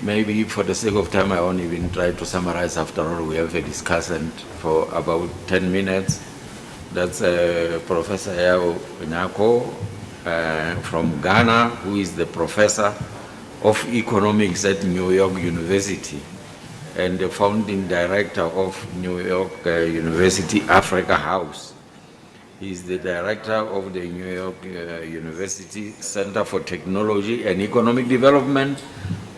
Maybe for the sake of time, I won't even try to summarize. After all, we have a discussant for about 10 minutes. That's Professor Yao Nyako from Ghana, who is the professor of economics at New York University and the founding director of New York University Africa House. He's the director of the New York University Center for Technology and Economic Development,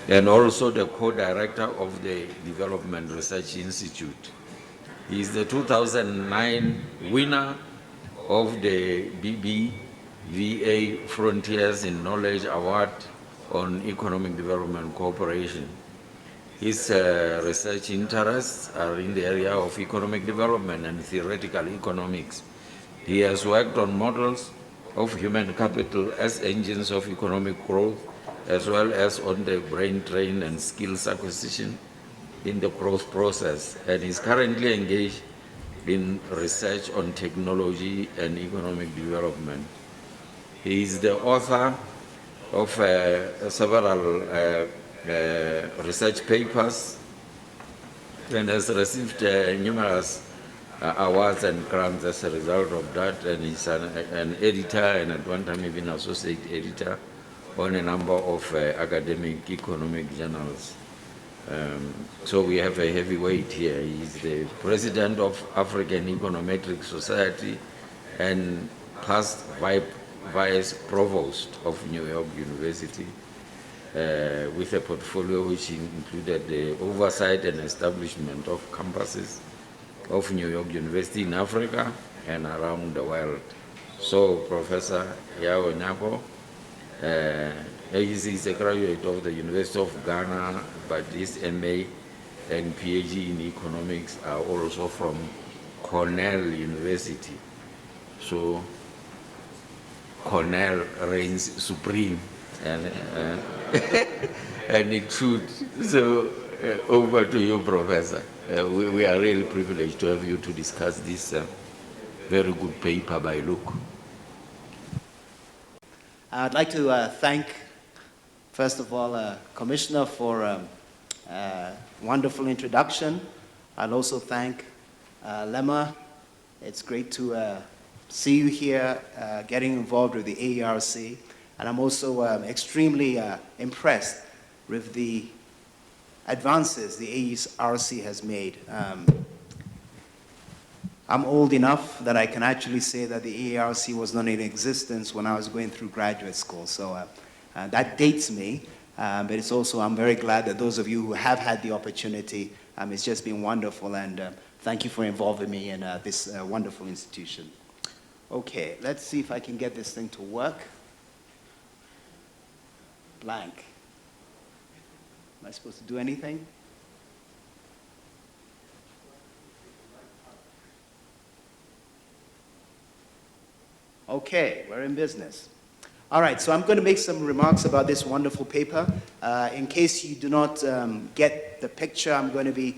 and also the co-director of the Development Research Institute. He is the 2009 winner of the BBVA Frontiers in Knowledge Award on Economic Development Cooperation. His research interests are in the area of economic development and theoretical economics. He has worked on models of human capital as engines of economic growth, as well as on the brain drain and skills acquisition in the growth process, and is currently engaged in research on technology and economic development. He is the author of several research papers and has received numerous awards and grants as a result of that, and he's an editor and at one time even associate editor on a number of academic economic journals. So we have a heavyweight here. He's the president of African Econometric Society and past vice provost of New York University, with a portfolio which included the oversight and establishment of campuses of New York University in Africa and around the world. So Professor Yao Nyako, he's a graduate of the University of Ghana, but his MA and PhD in economics are also from Cornell University. So Cornell reigns supreme, and and it should. So over to you, Professor. We are really privileged to have you to discuss this very good paper by Luke. I'd like to thank, first of all, Commissioner for a wonderful introduction. I'll also thank Lemma. It's great to see you here getting involved with the AERC. And I'm also extremely impressed with the advances the AERC has made. I'm old enough that I can actually say that the AERC was not in existence when I was going through graduate school. So that dates me, but it's also, I'm very glad that those of you who have had the opportunity, it's just been wonderful, and thank you for involving me in this wonderful institution. Okay, let's see if I can get this thing to work. Blank. Am I supposed to do anything? Okay, we're in business. All right, so I'm going to make some remarks about this wonderful paper. In case you do not get the picture, I'm going to be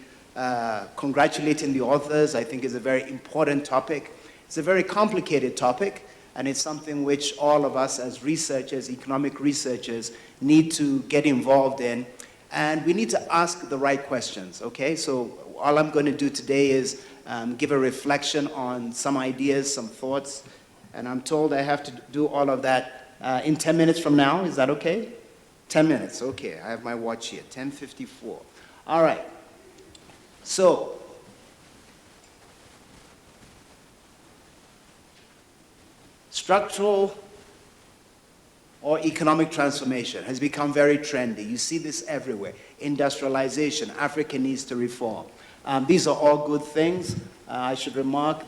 congratulating the authors. I think it's a very important topic. It's a very complicated topic, and it's something which all of us as researchers, economic researchers, need to get involved in. And we need to ask the right questions, okay? So all I'm going to do today is give a reflection on some ideas, some thoughts, and I'm told I have to do all of that in 10 minutes from now. Is that okay? 10 minutes, okay. I have my watch here, 10:54. All right. So, structural or economic transformation has become very trendy. You see this everywhere. Industrialization, Africa needs to reform. These are all good things. I should remark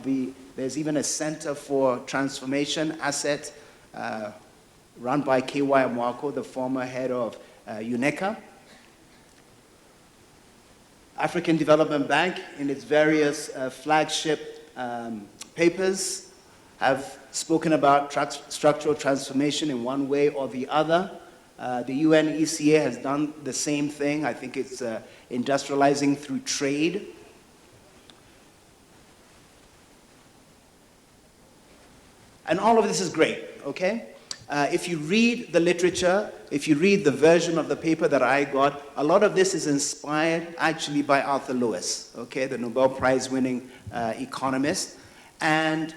there's even a Center for Transformation Asset run by K.Y. Mwako, the former head of UNECA. African Development Bank, in its various flagship papers, have spoken about structural transformation in one way or the other. The UN ECA has done the same thing. I think it's industrializing through trade. And all of this is great, okay? If you read the literature, if you read the version of the paper that I got, a lot of this is inspired actually by Arthur Lewis, okay, the Nobel Prize winning economist. And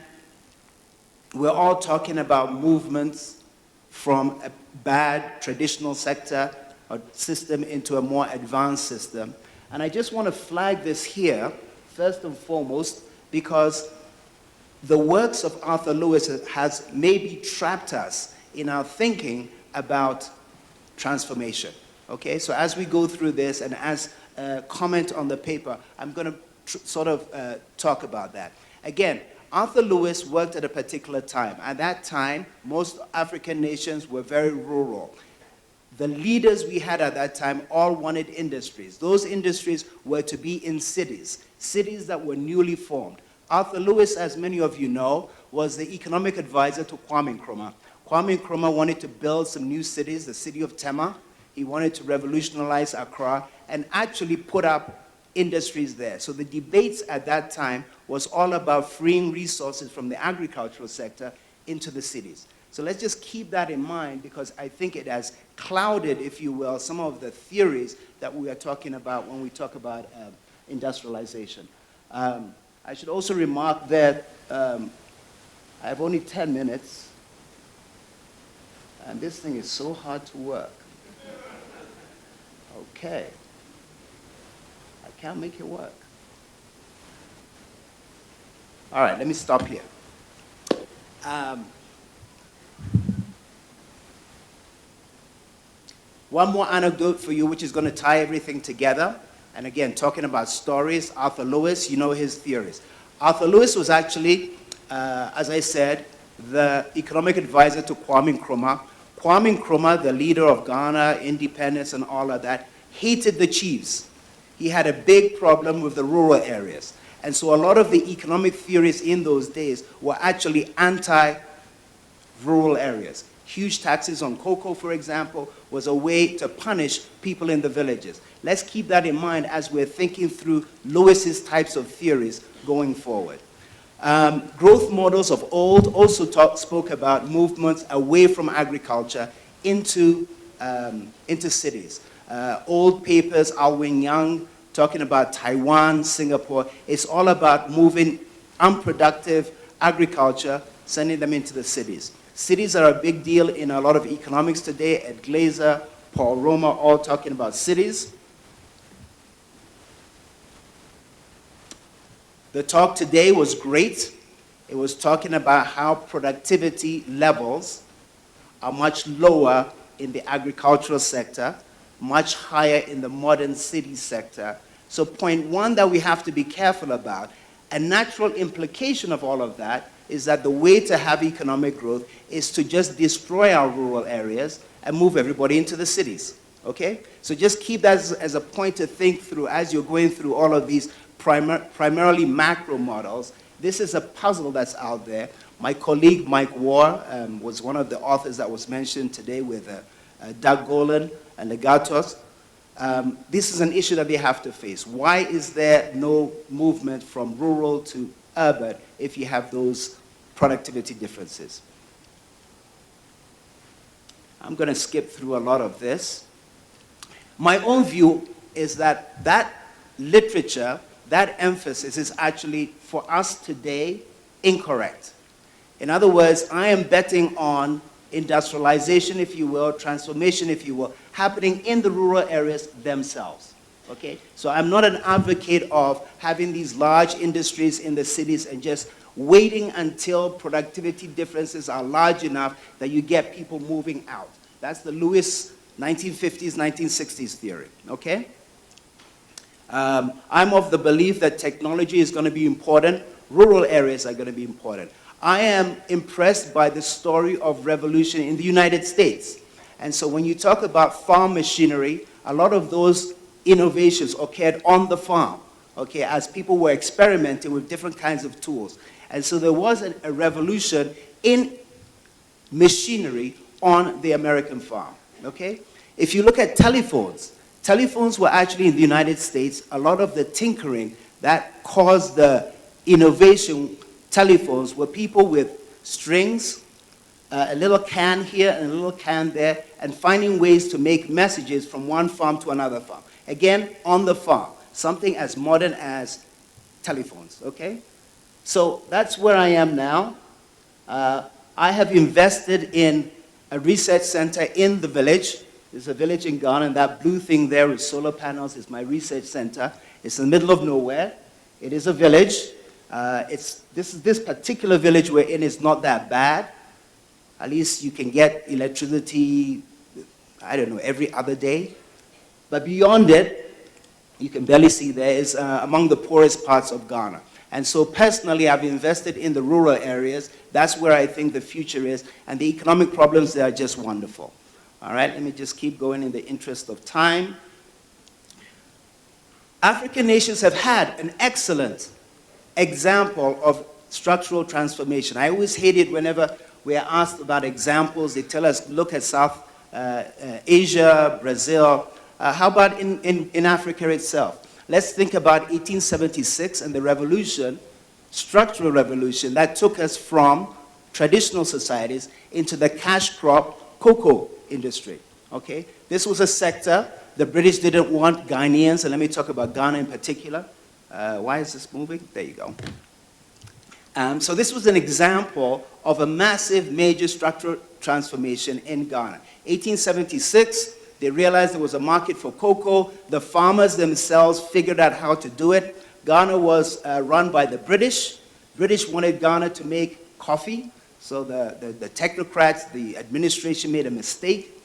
we're all talking about movements from a bad traditional sector or system into a more advanced system. And I just want to flag this here, first and foremost, because the works of Arthur Lewis has maybe trapped us in our thinking about transformation. Okay, so as we go through this and as comment on the paper, I'm going to sort of talk about that. Again, Arthur Lewis worked at a particular time. At that time, most African nations were very rural. The leaders we had at that time all wanted industries. Those industries were to be in cities, cities that were newly formed. Arthur Lewis, as many of you know, was the economic advisor to Kwame Nkrumah. Kwame Nkrumah wanted to build some new cities, the city of Tema. He wanted to revolutionize Accra and actually put up industries there. So the debates at that time was all about freeing resources from the agricultural sector into the cities. So let's just keep that in mind because I think it has clouded, if you will, some of the theories that we are talking about when we talk about industrialization. I should also remark that I have only 10 minutes. And this thing is so hard to work. Okay. I can't make it work. All right, let me stop here. One more anecdote for you, which is going to tie everything together. And again, talking about stories, Arthur Lewis, you know his theories. Arthur Lewis was actually, as I said, the economic advisor to Kwame Nkrumah. Kwame Nkrumah, the leader of Ghana, independence and all of that, hated the chiefs. He had a big problem with the rural areas. And so a lot of the economic theories in those days were actually anti-rural areas. Huge taxes on cocoa, for example, was a way to punish people in the villages. Let's keep that in mind as we're thinking through Lewis's types of theories going forward. Growth models of old also spoke about movements away from agriculture into cities. Old papers, Alwyn Young, talking about Taiwan, Singapore, it's all about moving unproductive agriculture, sending them into the cities. Cities are a big deal in a lot of economics today. Ed Glazer, Paul Roma, all talking about cities. The talk today was great. It was talking about how productivity levels are much lower in the agricultural sector, much higher in the modern city sector. So point one that we have to be careful about, a natural implication of all of that is that the way to have economic growth is to just destroy our rural areas and move everybody into the cities, okay? So just keep that as a point to think through as you're going through all of these primarily macro models. This is a puzzle that's out there. My colleague Mike Warr was one of the authors that was mentioned today with Doug Golan and Legatos. This is an issue that they have to face. Why is there no movement from rural to urban if you have those productivity differences? I'm going to skip through a lot of this. My own view is that that literature, that emphasis is actually, for us today, incorrect. In other words, I am betting on industrialization, if you will, transformation, if you will, happening in the rural areas themselves, okay? So I'm not an advocate of having these large industries in the cities and just waiting until productivity differences are large enough that you get people moving out. That's the Lewis 1950s, 1960s theory, okay? I'm of the belief that technology is going to be important. Rural areas are going to be important. I am impressed by the story of revolution in the United States. And so when you talk about farm machinery, a lot of those innovations occurred on the farm, okay, as people were experimenting with different kinds of tools. And so there was a revolution in machinery on the American farm, okay? If you look at telephones, telephones were actually in the United States, a lot of the tinkering that caused the innovation telephones were people with strings, a little can here and a little can there, and finding ways to make messages from one farm to another farm. Again, on the farm, something as modern as telephones, okay? So that's where I am now. I have invested in a research center in the village. There's a village in Ghana, and that blue thing there with solar panels is my research center. It's in the middle of nowhere. It is a village. This particular village we're in is not that bad. At least you can get electricity, I don't know, every other day. But beyond it, you can barely see there, is among the poorest parts of Ghana. And so personally, I've invested in the rural areas. That's where I think the future is. And the economic problems there are just wonderful. All right, let me just keep going in the interest of time. African nations have had an excellent example of structural transformation. I always hate it whenever we are asked about examples. They tell us, look at South Asia, Brazil. How about in Africa itself? Let's think about 1876 and the revolution, structural revolution, that took us from traditional societies into the cash crop cocoa industry, okay? This was a sector the British didn't want Ghanaians, and let me talk about Ghana in particular. Why is this moving? There you go. So this was an example of a massive, major structural transformation in Ghana. 1876, they realized there was a market for cocoa. The farmers themselves figured out how to do it. Ghana was run by the British. British wanted Ghana to make coffee, so the technocrats, the administration made a mistake.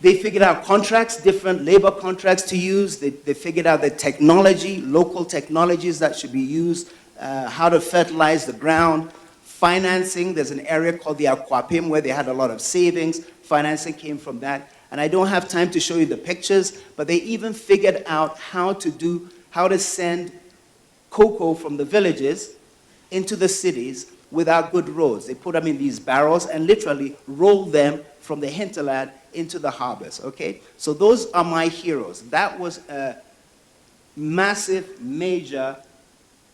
They figured out contracts, different labor contracts to use. They figured out the technology, local technologies that should be used, how to fertilize the ground. Financing, there's an area called the Aquapim where they had a lot of savings. Financing came from that. And I don't have time to show you the pictures, but they even figured out how to send cocoa from the villages into the cities without good roads. They put them in these barrels and literally rolled them from the hinterland into the harbors, okay? So those are my heroes. That was a massive, major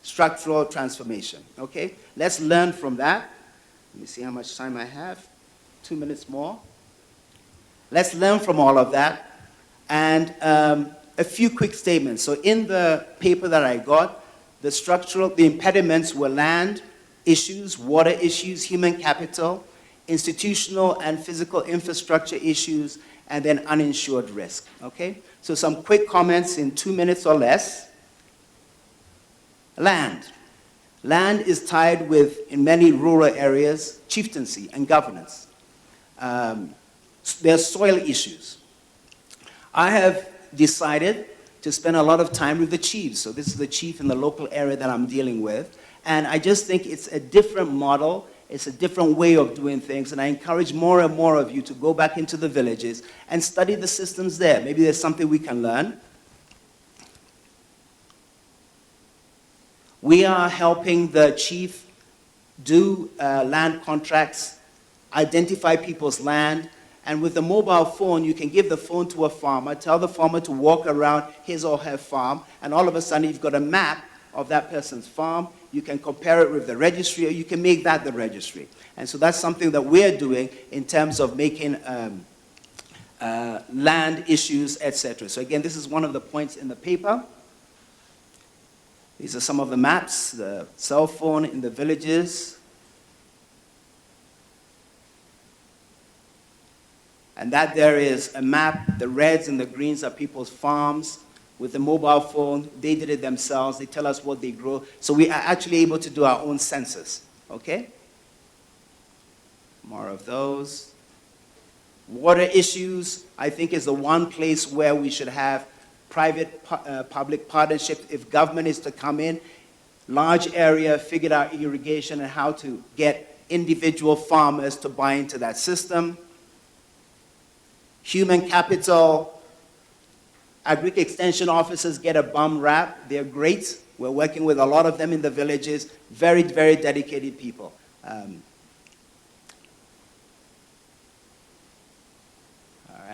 structural transformation, okay? Let's learn from that. Let me see how much time I have. 2 minutes more. Let's learn from all of that. And a few quick statements. So in the paper that I got, the impediments were land issues, water issues, human capital, institutional and physical infrastructure issues, and then uninsured risk, okay? So some quick comments in 2 minutes or less. Land. Land is tied with, in many rural areas, chieftaincy and governance. There are soil issues. I have decided to spend a lot of time with the chiefs. So this is the chief in the local area that I'm dealing with. And I just think it's a different model. It's a different way of doing things. And I encourage more and more of you to go back into the villages and study the systems there. Maybe there's something we can learn. We are helping the chief do land contracts, identify people's land, and with the mobile phone, you can give the phone to a farmer, tell the farmer to walk around his or her farm, and all of a sudden you've got a map of that person's farm. You can compare it with the registry, or you can make that the registry. And so that's something that we're doing in terms of making land issues, etc. So again, this is one of the points in the paper. These are some of the maps, the cell phone in the villages. And that there is a map. The reds and the greens are people's farms. With the mobile phone, they did it themselves. They tell us what they grow. So we are actually able to do our own census, okay? More of those. Water issues, I think, is the one place where we should have private-public partnership. If government is to come in, large area, figure out irrigation and how to get individual farmers to buy into that system. Human capital, agri extension officers get a bum rap. They're great. We're working with a lot of them in the villages. Very, very dedicated people. I'm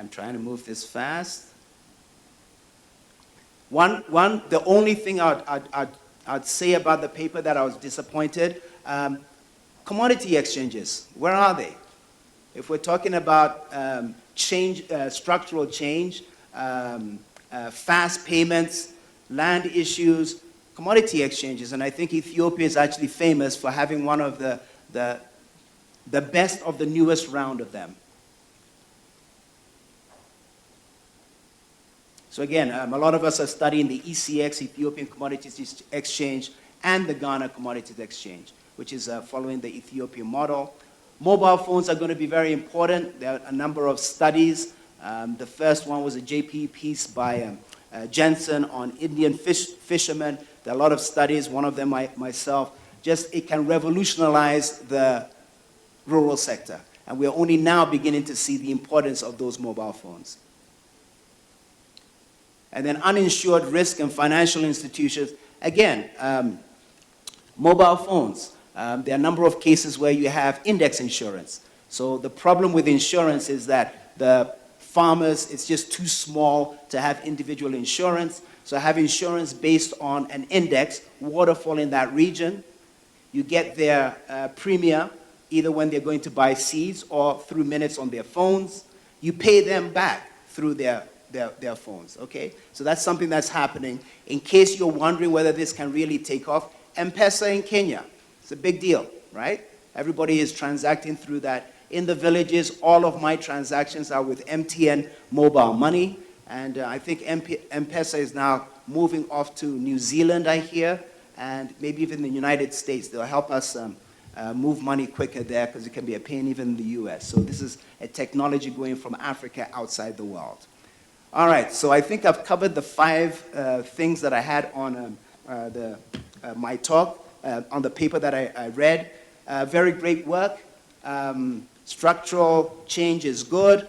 trying to move this fast. The only thing I'd say about the paper that I was disappointed, Commodity exchanges, where are they? If we're talking about structural change, fast payments, land issues, commodity exchanges, and I think Ethiopia is actually famous for having one of the best of the newest round of them. So again, a lot of us are studying the ECX, Ethiopian Commodities Exchange, and the Ghana Commodities Exchange, which is following the Ethiopian model. Mobile phones are going to be very important. There are a number of studies. The first one was a JP piece by Jensen on Indian fishermen. There are a lot of studies, one of them myself. Just it can revolutionize the rural sector. And we're only now beginning to see the importance of those mobile phones. And then uninsured risk and financial institutions. Again, mobile phones. There are a number of cases where you have index insurance. So the problem with insurance is that the farmers, it's just too small to have individual insurance. So have insurance based on an index, waterfall in that region. You get their premium either when they're going to buy seeds or through minutes on their phones. You pay them back through their phones, okay? So that's something that's happening. In case you're wondering whether this can really take off, M-Pesa in Kenya, it's a big deal, right? Everybody is transacting through that. In the villages, all of my transactions are with MTN mobile money, and I think M-Pesa is now moving off to New Zealand, I hear, and maybe even the United States. They'll help us move money quicker there because it can be a pain even in the US. So this is a technology going from Africa outside the world. All right, so I think I've covered the 5 things that I had on my talk, on the paper that I read. Very great work. Structural change is good.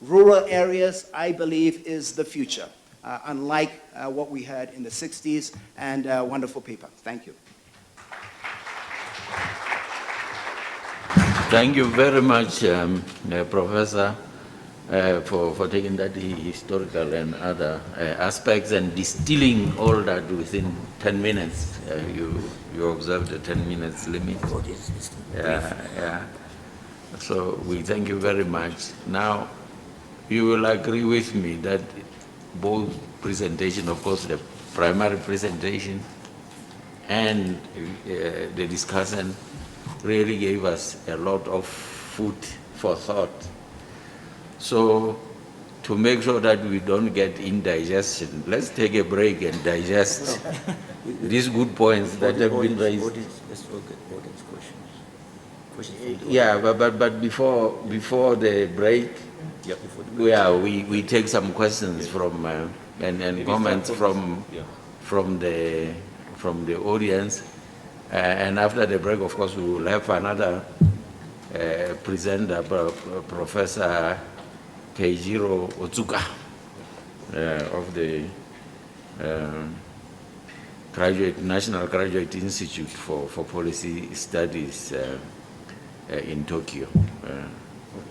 Rural areas, I believe, is the future, unlike what we had in the 60s, and wonderful paper. Thank you. Thank you very much, Professor, for taking that historical and other aspects and distilling all that within 10 minutes. You observed the 10 minutes limit. Yeah. So we thank you very much. Now, you will agree with me that both presentation, of course, the primary presentation and the discussion really gave us a lot of food for thought. So to make sure that we don't get indigestion, let's take a break and digest these good points that have been raised. Yeah, but before the break, we take some questions from and comments from the audience, and after the break, of course, we will have another presenter, Professor Keijiro Otsuka of the National Graduate Institute for Policy Studies in Tokyo.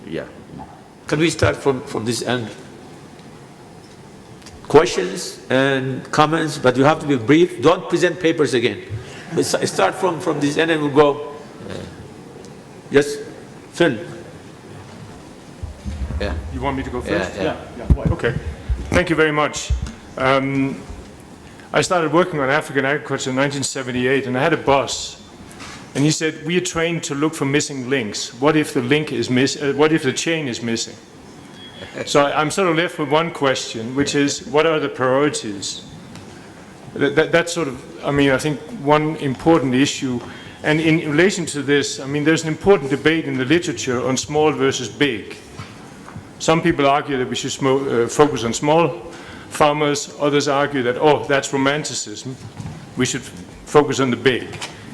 Yeah. Can we start from this end? Questions and comments, but you have to be brief. Don't present papers again. Start from this end and we'll go. Yes, Phil. Yeah. You want me to go first? Yeah. Okay. Thank you very much. I started working on African agriculture in 1978, and I had a boss, and he said, "We are trained to look for missing links. What if the link is what if the chain is missing?" So I'm sort of left with one question, which is, what are the priorities? That's sort of, I think one important issue. And in relation to this, there's an important debate in the literature on small versus big. Some people argue that we should focus on small farmers. Others argue that, oh, that's romanticism. We should focus on the big.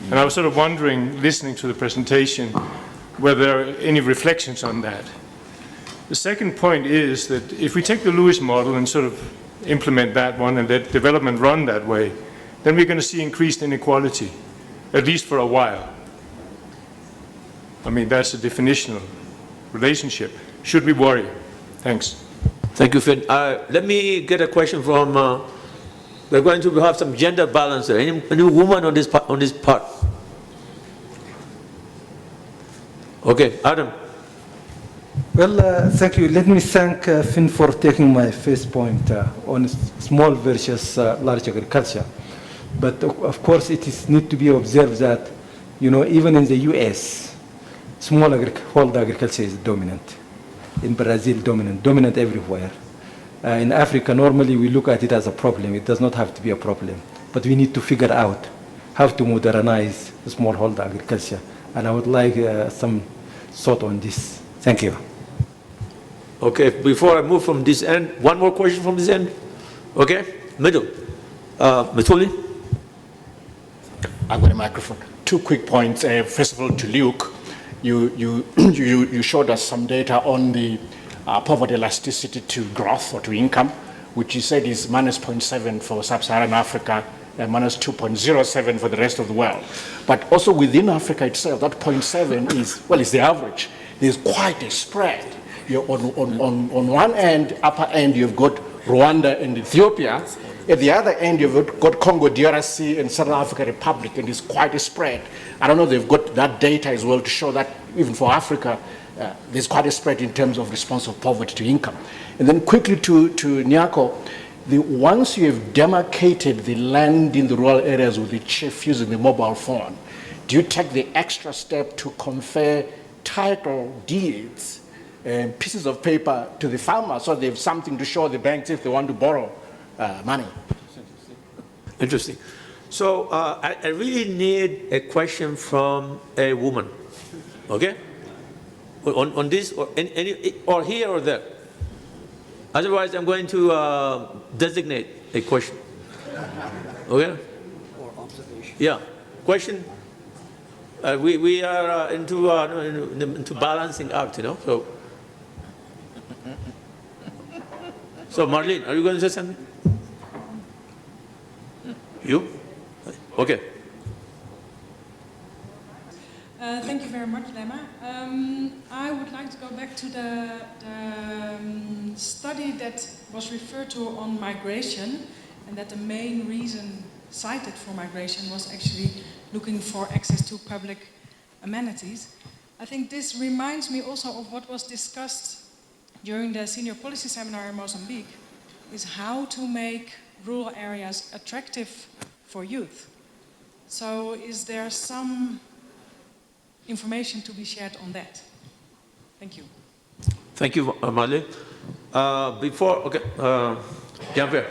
And I was sort of wondering, listening to the presentation, whether there are any reflections on that. The second point is that if we take the Lewis model and sort of implement that one and let development run that way, then we're going to see increased inequality, at least for a while. That's a definitional relationship. Should we worry? Thanks. Thank you, Finn. Let me get a question from, we're going to have some gender balance there. Any woman on this part? Okay, Adam. Well, thank you. Let me thank Finn for taking my first point on small versus large agriculture. But of course, it is need to be observed that, even in the U.S., smallholder agriculture is dominant. In Brazil, dominant everywhere. In Africa, normally we look at it as a problem. It does not have to be a problem. But we need to figure out how to modernize smallholder agriculture. And I would like some thought on this. Thank you. Okay, before I move from this end, one more question from this end. Okay, middle. Matuli? I've got a microphone. 2 quick points. First of all, to Luke, you showed us some data on the poverty elasticity to growth or to income, which you said is -0.7 for sub-Saharan Africa and -2.07 for the rest of the world. But also within Africa itself, that 0.7 is the average. There's quite a spread. On one end, upper end, you've got Rwanda and Ethiopia. At the other end, you've got Congo, DRC, and Southern African Republic, and it's quite a spread. I don't know if they've got that data as well to show that even for Africa, there's quite a spread in terms of response of poverty to income. And then quickly to Nyako, once you have demarcated the land in the rural areas with the chief using the mobile phone, do you take the extra step to confer title deeds and pieces of paper to the farmers so they have something to show the banks if they want to borrow money? Interesting. So I really need a question from a woman, okay? On this, or here or there. Otherwise, I'm going to designate a question. Okay? Or observation. Yeah. Question? We are into balancing out, So Marlene, are you going to say something? You? Okay. Thank you very much, Lemma. I would like to go back to the study that was referred to on migration, and that the main reason cited for migration was actually looking for access to public amenities. I think this reminds me also of what was discussed during the senior policy seminar in Mozambique, is how to make rural areas attractive for youth. So is there some information to be shared on that? Thank you. Thank you, Marlene. Jean-Pierre.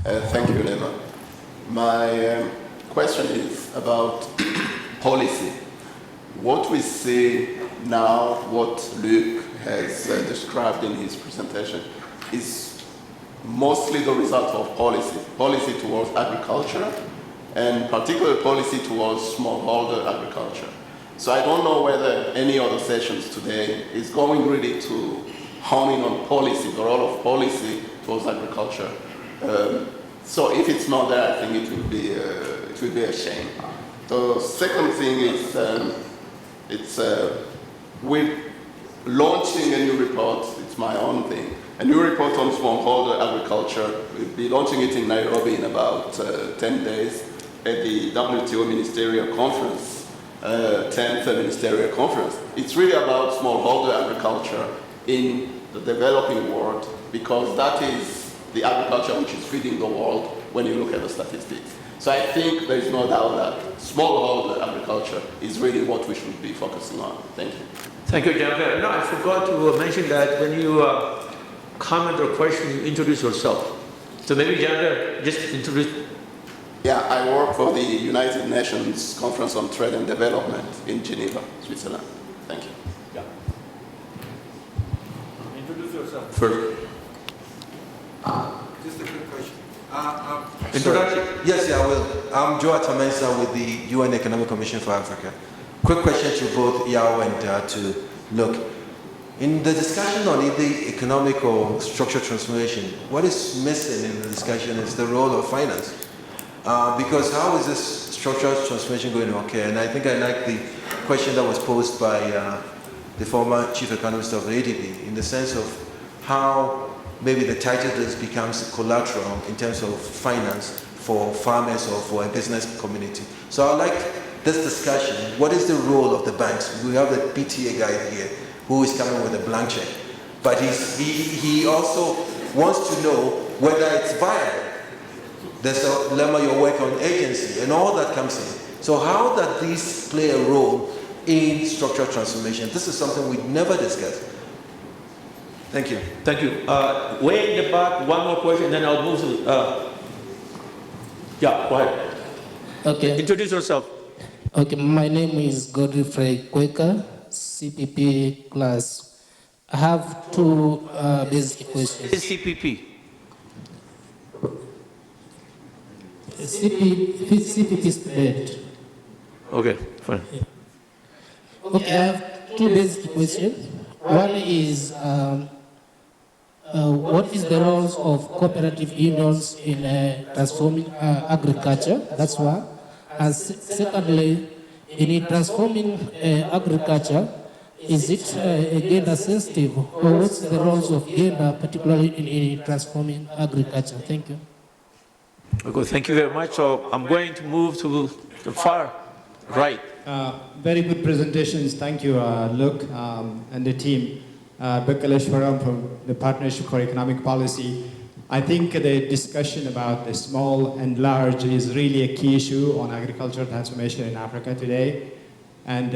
Thank you, Lema. My question is about policy. What we see now, what Luc has described in his presentation, is mostly the result of policy towards agriculture, and particularly policy towards smallholder agriculture. So I don't know whether any of the sessions today is going really to hone in on policy, the role of policy towards agriculture. So if it's not there, I think it would be a shame. The second thing is we're launching a new report. It's my own thing. A new report on smallholder agriculture. We'll be launching it in Nairobi in about 10 days at the WTO Ministerial Conference, 10th Ministerial Conference. It's really about smallholder agriculture in the developing world, because that is the agriculture which is feeding the world when you look at the statistics. So I think there is no doubt that smallholder agriculture is really what we should be focusing on. Thank you. Thank you, Jean-Pierre. No, I forgot to mention that when you comment or question, you introduce yourself. So maybe Jean-Pierre, just introduce. Yeah, I work for the United Nations Conference on Trade and Development in Geneva, Switzerland. Thank you. Yeah. Introduce yourself first. Just a quick question. Introduction? Yes, I will. I'm Joe Atamensa with the UN Economic Commission for Africa. Quick question to both Yao and to Luc. In the discussion on either economic or structural transformation, what is missing in the discussion is the role of finance. Because how is this structural transformation going to occur? And I think I like the question that was posed by the former chief economist of the ADB, in the sense of how maybe the title list becomes collateral in terms of finance for farmers or for a business community. So I'd like this discussion, what is the role of the banks? We have the PTA guy here who is coming with a blank check, but he also wants to know whether it's viable. There's a dilemma, your work on agency, and all that comes in. So how does this play a role in structural transformation? This is something we never discussed. Thank you. Thank you. Way in the back, one more question, then I'll move to, yeah, go ahead. Okay. Introduce yourself. Okay, my name is Godfrey Quaker, CPP class. I have two basic questions. What is CPP? CPP student. Okay, fine. Okay, I have two basic questions. One is, what is the roles of cooperative unions in transforming agriculture? That's one. And secondly, in transforming agriculture, is it gender sensitive, or what's the roles of gender, particularly in transforming agriculture? Thank you. Okay, thank you very much. So I'm going to move to the far right. Very good presentations. Thank you, Luke, and the team. Bekaleshwaram from the Partnership for Economic Policy. I think the discussion about the small and large is really a key issue on agricultural transformation in Africa today. And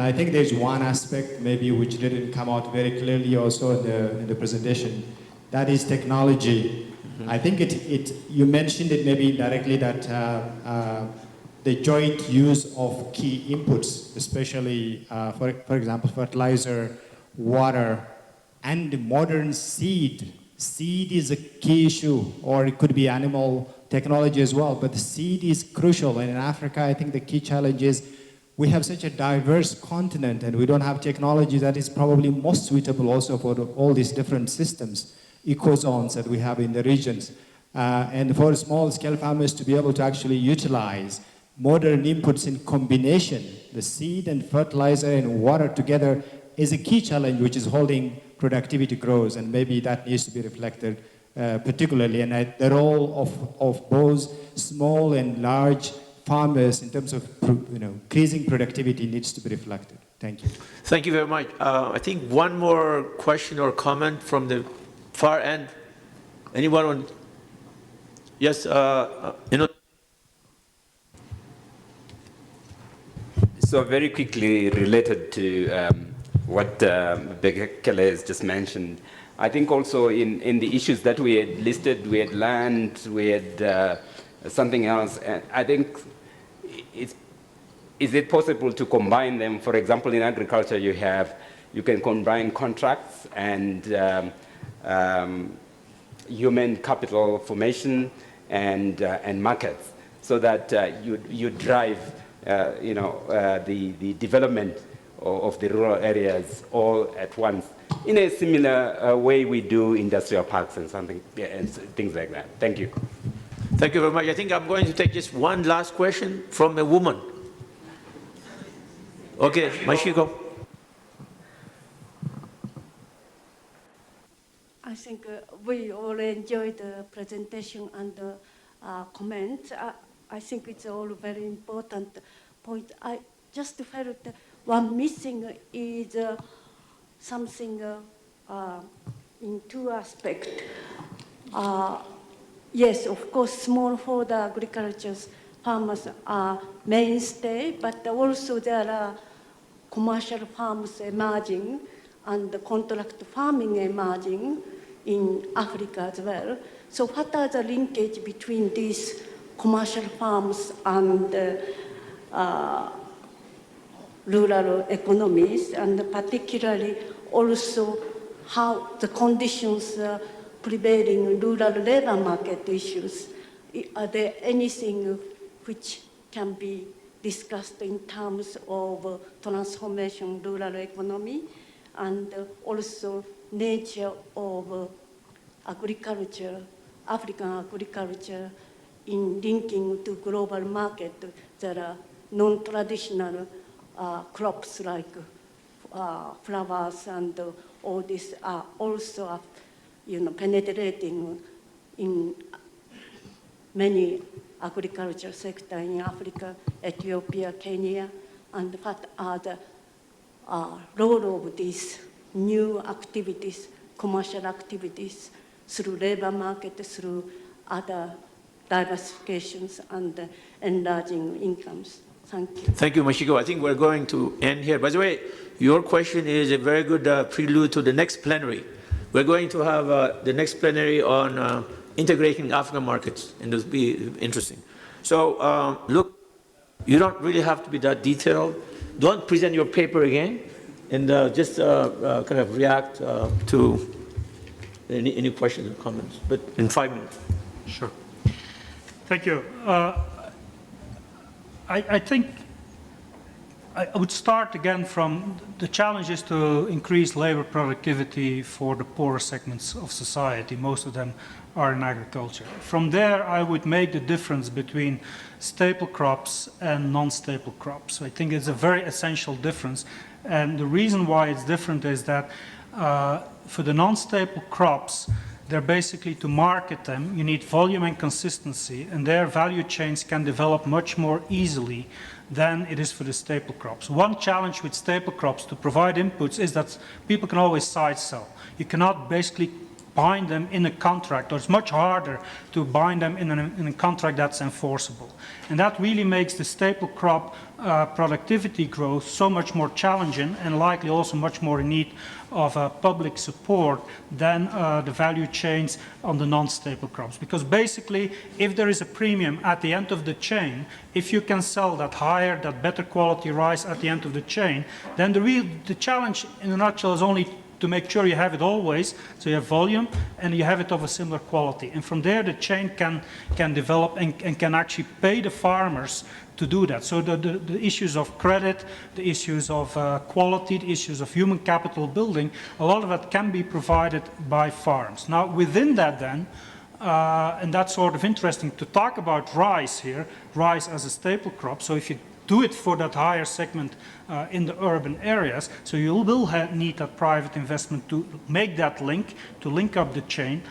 I think there's one aspect maybe which didn't come out very clearly also in the presentation. That is technology. I think you mentioned it maybe indirectly that the joint use of key inputs, especially, for example, fertilizer, water, and modern seed. Seed is a key issue, or it could be animal technology as well, but the seed is crucial. And in Africa, I think the key challenge is we have such a diverse continent and we don't have technology that is probably most suitable also for all these different systems, ecozones that we have in the regions. And for small-scale farmers to be able to actually utilize modern inputs in combination, the seed and fertilizer and water together is a key challenge which is holding productivity growth, and maybe that needs to be reflected particularly. And the role of both small and large farmers in terms of increasing productivity needs to be reflected. Thank you. Thank you very much. I think one more question or comment from the far end. Anyone on? Yes, So very quickly related to what Bekele has just mentioned, I think also in the issues that we had listed, we had land, we had something else, and I think is it possible to combine them? For example, in agriculture you can combine contracts and human capital formation and markets, so that you drive the development of the rural areas all at once, in a similar way we do industrial parks and things like that. Thank you. Thank you very much. I think I'm going to take just one last question from a woman. Okay, Mashiko. I think we all enjoyed the presentation and the comments. I think it's all very important point. I just felt one missing is something in two aspects. Yes, of course, smallholder agriculture farmers are mainstay, but also there are commercial farms emerging and contract farming emerging in Africa as well. So what are the linkage between these commercial farms and rural economies, and particularly also how the conditions prevailing in rural labor market issues? Are there anything which can be discussed in terms of transformation rural economy, and also nature of agriculture, African agriculture, in linking to global market? There are non-traditional crops like flowers and all this are also penetrating in many agriculture sector in Africa, Ethiopia, Kenya, and what are the role of these new activities, commercial activities, through labor market, through other diversifications and enlarging incomes. Thank you. Thank you, Mashiko. I think we're going to end here. By the way, your question is a very good prelude to the next plenary. We're going to have the next plenary on integrating African markets, and this will be interesting. So, look, you don't really have to be that detailed. Don't present your paper again, and just kind of react to any questions or comments, but in 5 minutes. Sure. Thank you. I think I would start again from the challenge is to increase labor productivity for the poorer segments of society. Most of them are in agriculture. From there, I would make the difference between staple crops and non-staple crops. I think it's a very essential difference. And the reason why it's different is that for the non-staple crops, they're basically to market them, you need volume and consistency, and their value chains can develop much more easily than it is for the staple crops. One challenge with staple crops to provide inputs is that people can always side sell. You cannot basically bind them in a contract, or it's much harder to bind them in a contract that's enforceable. And that really makes the staple crop productivity growth so much more challenging and likely also much more in need of public support than the value chains on the non-staple crops. Because basically, if there is a premium at the end of the chain, if you can sell that higher, that better quality rice at the end of the chain, then the challenge in a nutshell is only to make sure you have it always, so you have volume and you have it of a similar quality. And from there, the chain can develop and can actually pay the farmers to do that. So the issues of credit, the issues of quality, the issues of human capital building, a lot of that can be provided by farms. Now, within that then, and that's sort of interesting to talk about rice here, rice as a staple crop. So if you do it for that higher segment in the urban areas, so you will need that private investment to make that link, to link up the chain.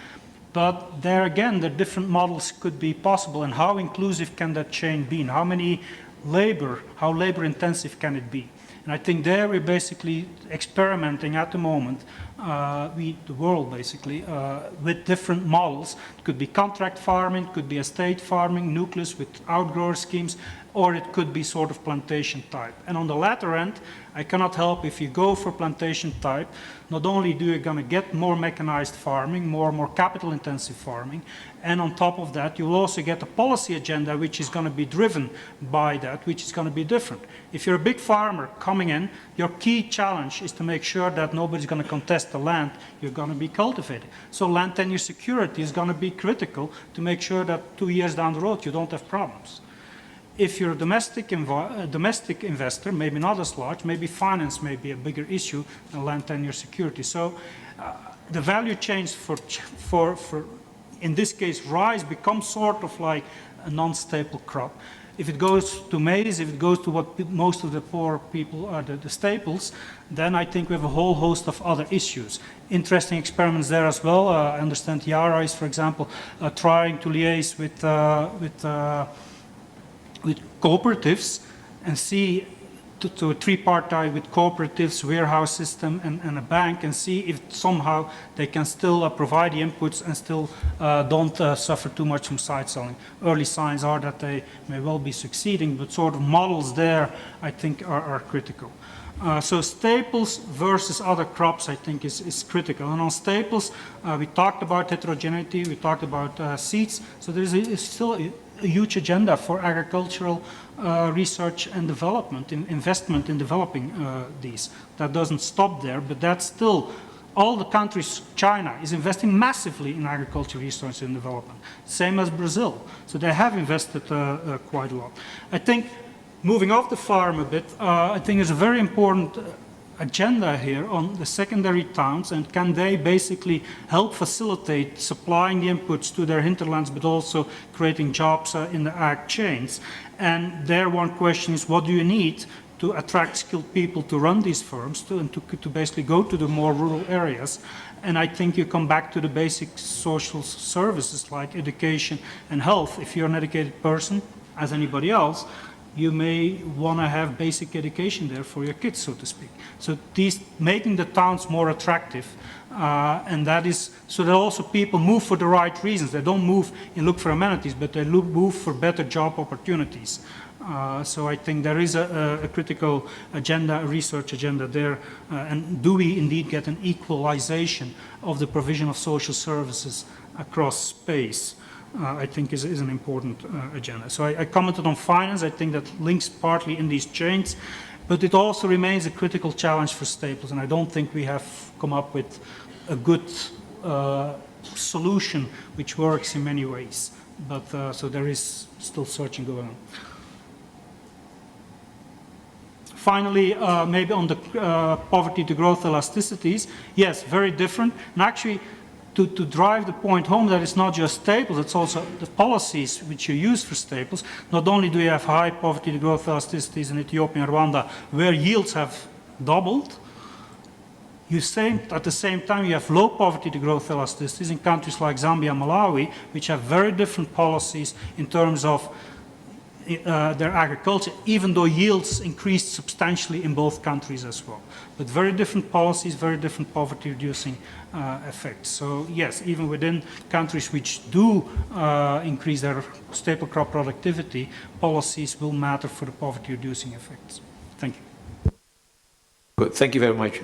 But there again, the different models could be possible, and how inclusive can that chain be, and how labor intensive can it be? And I think there we're basically experimenting at the moment, the world basically, with different models. It could be contract farming, could be estate farming, nucleus with outgrower schemes, or it could be sort of plantation type. And on the latter end, I cannot help if you go for plantation type, not only do you going to get more mechanized farming, more capital intensive farming, and on top of that, you'll also get a policy agenda which is going to be driven by that, which is going to be different. If you're a big farmer coming in, your key challenge is to make sure that nobody's going to contest the land you're going to be cultivating. So land tenure security is going to be critical to make sure that 2 years down the road you don't have problems. If you're a domestic investor, maybe not as large, maybe finance may be a bigger issue than land tenure security. So the value chains for in this case, rice becomes sort of like a non-staple crop. If it goes to maize, if it goes to what most of the poor people are the staples, then I think we have a whole host of other issues. Interesting experiments there as well. I understand Yara is, for example, trying to liaise with cooperatives and see to a tripartite with cooperatives, warehouse system, and a bank, and see if somehow they can still provide the inputs and still don't suffer too much from side selling. Early signs are that they may well be succeeding, but sort of models there, I think, are critical. So staples versus other crops, I think, is critical. And on staples, we talked about heterogeneity, we talked about seeds, so there is still a huge agenda for agricultural research and development, investment in developing these. That doesn't stop there, but that's still, all the countries, China is investing massively in agricultural research and development, same as Brazil. So they have invested quite a lot. I think, moving off the farm a bit, I think there's a very important agenda here on the secondary towns, and can they basically help facilitate supplying the inputs to their hinterlands, but also creating jobs in the ag chains. And there one question is, what do you need to attract skilled people to run these firms, and to basically go to the more rural areas. And I think you come back to the basic social services like education and health. If you're an educated person, as anybody else, you may want to have basic education there for your kids, so to speak. So these making the towns more attractive, and that is so that also people move for the right reasons. They don't move and look for amenities, but they move for better job opportunities. So I think there is a critical agenda, a research agenda there, and do we indeed get an equalization of the provision of social services across space? I think is an important agenda. So I commented on finance. I think that links partly in these chains, but it also remains a critical challenge for Staples, and I don't think we have come up with a good solution which works in many ways. But so there is still searching going on. Finally, maybe on the poverty to growth elasticities, yes, very different. And actually, to drive the point home that it's not just Staples, it's also the policies which you use for Staples. Not only do you have high poverty to growth elasticities in Ethiopia and Rwanda, where yields have doubled, at the same time you have low poverty to growth elasticities in countries like Zambia and Malawi, which have very different policies in terms of their agriculture, even though yields increased substantially in both countries as well. But very different policies, very different poverty-reducing effects. So yes, even within countries which do increase their staple crop productivity, policies will matter for the poverty-reducing effects. Thank you. Good. Thank you very much.